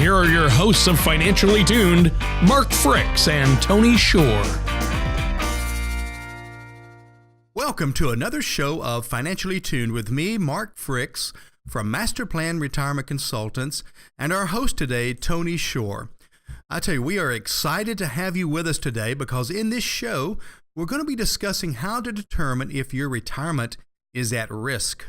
here are your hosts of Financially Tuned, Mark Fricks and Tony Shore. Welcome to another show of Financially Tuned with me, Mark Fricks, from MasterPlan Retirement Consultants, and our host today, Tony Shore. I tell you, we are excited to have you with us today because in this show, we're going to be discussing how to determine if your retirement is at risk.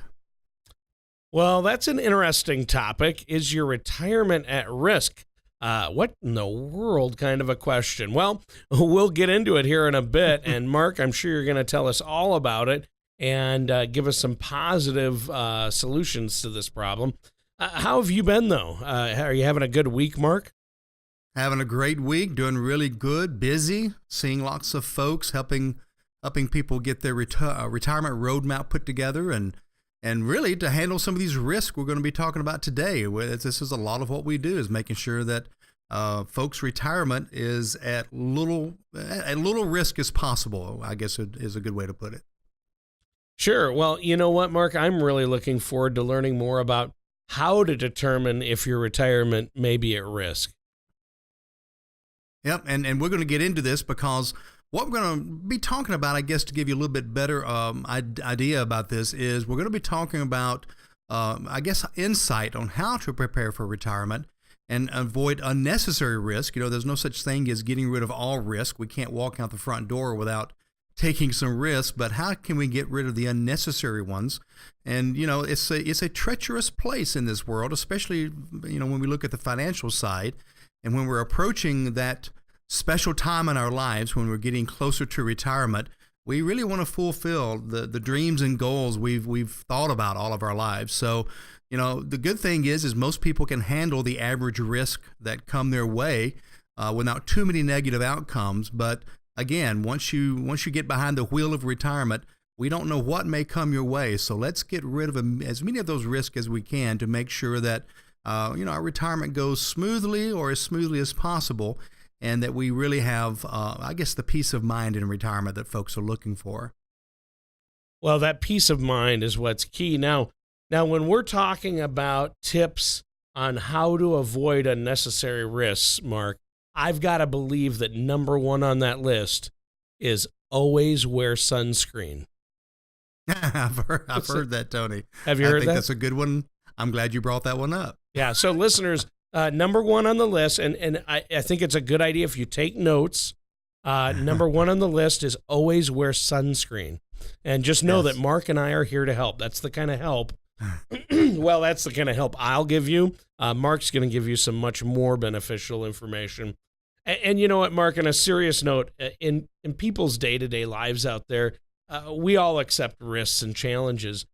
Well, that's an interesting topic. Is your retirement at risk? What in the world kind of a question? Well, we'll get into it here in a bit. And Mark, I'm sure you're going to tell us all about it and give us some positive solutions to this problem. How have you been, though? Are you having a good week, Mark? Having a great week, doing really good, busy, seeing lots of folks, helping people get their retirement roadmap put together and really to handle some of these risks we're going to be talking about today. This is a lot of what we do, is making sure that folks' retirement is at little risk as possible, I guess is a good way to put it. Sure. Well, you know what, Mark? I'm really looking forward to learning more about how to determine if your retirement may be at risk. Yep, and we're going to get into this because what we're going to be talking about, I guess, to give you a little bit better idea about this, is we're going to be talking about, I guess, insight on how to prepare for retirement and avoid unnecessary risk. You know, there's no such thing as getting rid of all risk. We can't walk out the front door without taking some risks, but how can we get rid of the unnecessary ones? And, you know, it's a treacherous place in this world, especially, you know, when we look at the financial side and when we're approaching that special time in our lives when we're getting closer to retirement. We really want to fulfill the dreams and goals we've thought about all of our lives. So, you know, the good thing is most people can handle the average risk that come their way without too many negative outcomes. But again, once you get behind the wheel of retirement, we don't know what may come your way. So let's get rid of as many of those risks as we can to make sure that our retirement goes smoothly or as smoothly as possible, and that we really have, I guess, the peace of mind in retirement that folks are looking for. Well, that peace of mind is what's key. Now, when we're talking about tips on how to avoid unnecessary risks, Mark, I've got to believe that number one on that list is always wear sunscreen. I've heard that, Tony. Have you heard that? I think that's a good one. I'm glad you brought that one up. Yeah, so listeners, number one on the list, and I think it's a good idea if you take notes, number one on the list is always wear sunscreen. And just know that Mark and I are here to help. That's the kind of help. Well, that's the kind of help I'll give you. Mark's going to give you some much more beneficial information. And you know what, Mark, on a serious note, in people's day-to-day lives out there, we all accept risks and challenges.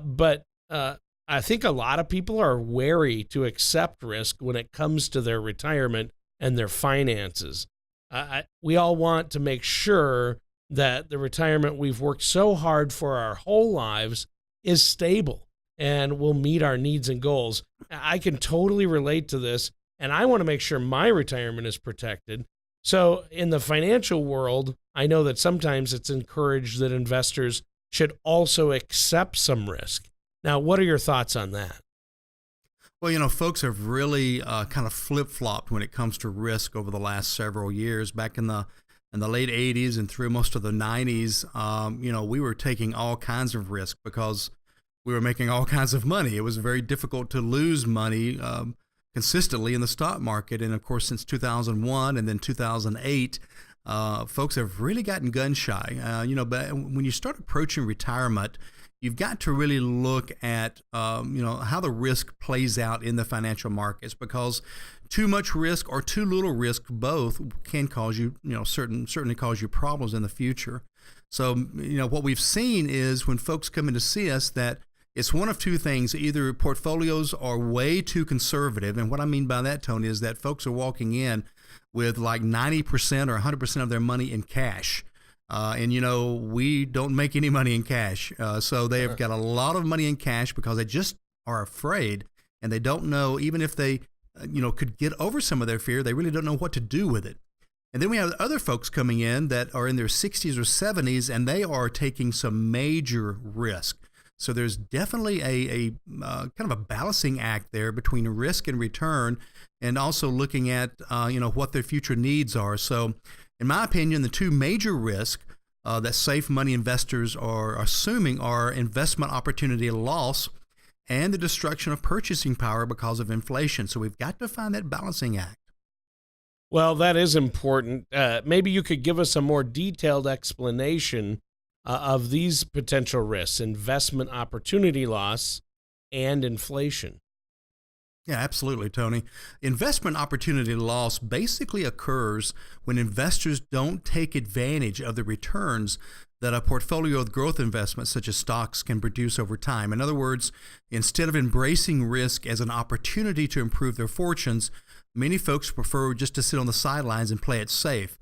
But I think a lot of people are wary to accept risk when it comes to their retirement and their finances. We all want to make sure that the retirement we've worked so hard for our whole lives is stable and will meet our needs and goals. I can totally relate to this, and I want to make sure my retirement is protected. So in the financial world, I know that sometimes it's encouraged that investors should also accept some risk. Now, what are your thoughts on that? Well, you know, folks have really kind of flip-flopped when it comes to risk over the last several years. Back in the late 80s and through most of the 90s, we were taking all kinds of risk because we were making all kinds of money. It was very difficult to lose money consistently in the stock market. And, of course, since 2001 and then 2008, folks have really gotten gun-shy. But when you start approaching retirement, you've got to really look at, how the risk plays out in the financial markets, because too much risk or too little risk both can cause you, certainly cause you problems in the future. So, what we've seen is when folks come in to see us that it's one of two things. Either portfolios are way too conservative. And what I mean by that, Tony, is that folks are walking in with like 90% or 100% of their money in cash. We don't make any money in cash. So they've got a lot of money in cash because they just are afraid, and they don't know, even if they, could get over some of their fear, they really don't know what to do with it. And then we have other folks coming in that are in their 60s or 70s, and they are taking some major risk. So there's definitely a kind of a balancing act there between risk and return, and also looking at what their future needs are. So, in my opinion, the two major risks that safe money investors are assuming are investment opportunity loss and the destruction of purchasing power because of inflation. So we've got to find that balancing act. Well, that is important. Maybe you could give us a more detailed explanation of these potential risks: investment opportunity loss and inflation. Yeah, absolutely, Tony. Investment opportunity loss basically occurs when investors don't take advantage of the returns that a portfolio of growth investments such as stocks can produce over time. In other words, instead of embracing risk as an opportunity to improve their fortunes, many folks prefer just to sit on the sidelines and play it safe.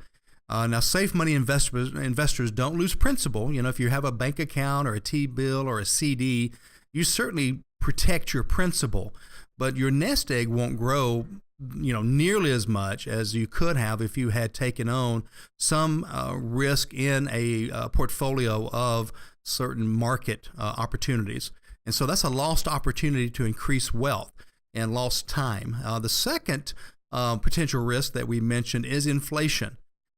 Now, safe money investors don't lose principal. If you have a bank account or a T-bill or a CD, you certainly protect your principal, but your nest egg won't grow, nearly as much as you could have if you had taken on some risk in a portfolio of certain market opportunities. And so that's a lost opportunity to increase wealth and lost time. The second potential risk that we mentioned is inflation.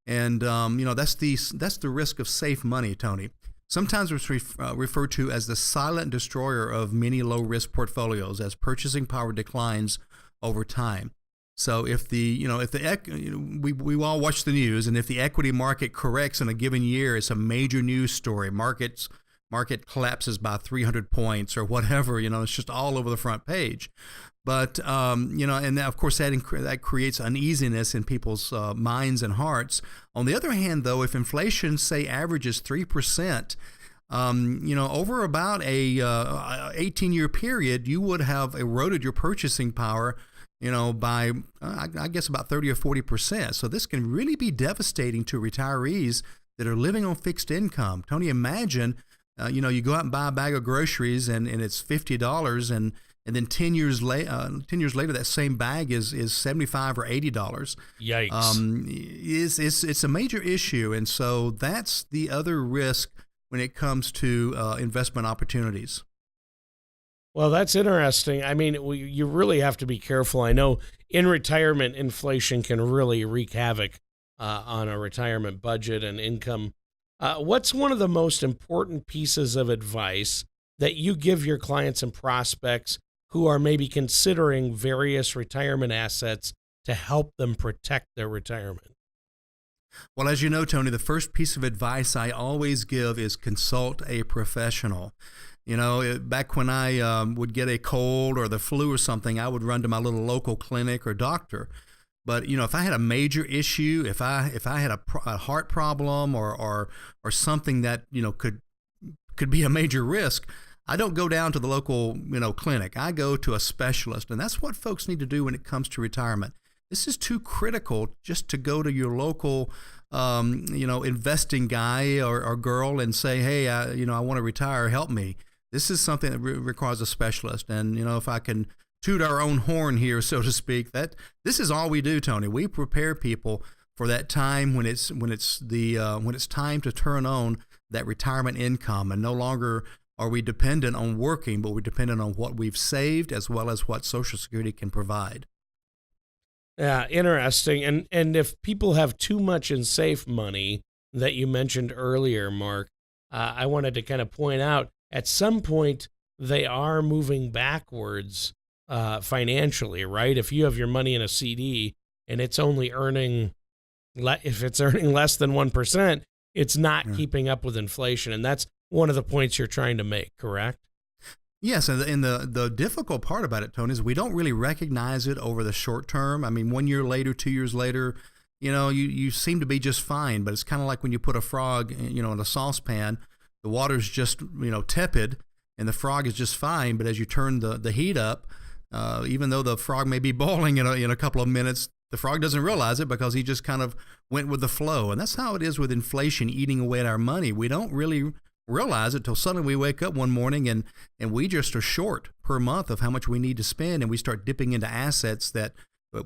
And, that's the risk of safe money, Tony. Sometimes it's referred to as the silent destroyer of many low-risk portfolios as purchasing power declines over time. So we all watch the news, and if the equity market corrects in a given year, it's a major news story. Market collapses by 300 points or whatever, it's just all over the front page. But, and of course that creates uneasiness in people's minds and hearts. On the other hand, though, if inflation, say, averages 3%, over about a 18-year period, you would have eroded your purchasing power, by, I guess, about 30 or 40%. So this can really be devastating to retirees that are living on fixed income. Tony, imagine, you go out and buy a bag of groceries and it's $50, and then 10 years later, that same bag is $75 or $80. Yikes! It's a major issue, and so that's the other risk when it comes to investment opportunities. Well, that's interesting. I mean, you really have to be careful. I know in retirement, inflation can really wreak havoc on a retirement budget and income. What's one of the most important pieces of advice that you give your clients and prospects who are maybe considering various retirement assets to help them protect their retirement? Well, as you know, Tony, the first piece of advice I always give is consult a professional. Back when I would get a cold or the flu or something, I would run to my little local clinic or doctor. But if I had a major issue, if I had a heart problem or something that could be a major risk, I don't go down to the local clinic. I go to a specialist, and that's what folks need to do when it comes to retirement. This is too critical just to go to your local investing guy or girl and say, hey, I want to retire, help me. This is something that requires a specialist. And if I can toot our own horn here, so to speak, that this is all we do, Tony. We prepare people for that time when it's time to turn on that retirement income, and no longer are we dependent on working, but we're dependent on what we've saved as well as what Social Security can provide. Yeah, interesting. And if people have too much in safe money that you mentioned earlier, Mark, I wanted to kind of point out at some point they are moving backwards financially, right? If you have your money in a CD and it's only earning, if it's earning less than 1%, it's not keeping up with inflation, and that's one of the points you're trying to make, correct? Yes, and the difficult part about it, Tony, is we don't really recognize it over the short term. I mean, 1 year later, 2 years later, you seem to be just fine, but it's kind of like when you put a frog, in a saucepan, the water's just, tepid, and the frog is just fine, but as you turn the heat up, even though the frog may be boiling in a couple of minutes, the frog doesn't realize it because he just kind of went with the flow. And that's how it is with inflation eating away at our money. We don't really realize it till suddenly we wake up one morning and we just are short per month of how much we need to spend, and we start dipping into assets that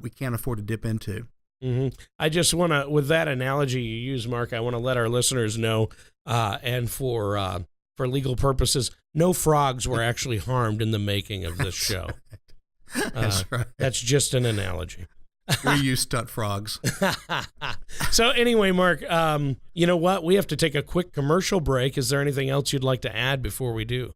we can't afford to dip into. Mm-hmm. I just want to, with that analogy you use, Mark, I want to let our listeners know, and for for legal purposes, no frogs were actually harmed in the making of this show. That's right. That's just an analogy. We use stunt frogs. So anyway, Mark, you know what? We have to take a quick commercial break. Is there anything else you'd like to add before we do?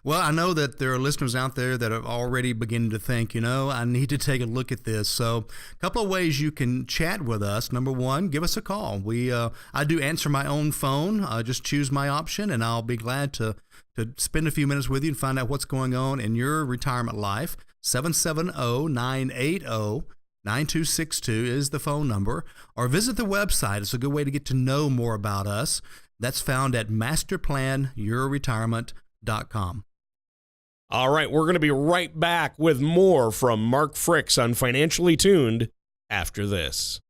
Well, I know that there are listeners out there that have already beginning to think, I need to take a look at this. So a couple of ways you can chat with us. Number one, give us a call. I do answer my own phone. Just choose my option, and I'll be glad to spend a few minutes with you and find out what's going on in your retirement life. 770-980-9262 is the phone number. Or visit the website. It's a good way to get to know more about us. That's found at MasterPlanYourRetirement.com. All right, we're going to be right back with more from Mark Fricks on Financially Tuned after this.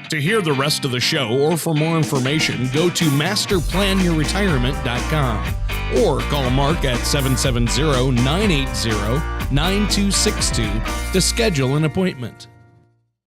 To hear the rest of the show or for more information, go to MasterPlanYourRetirement.com or call Mark at 770-980-9262 to schedule an appointment.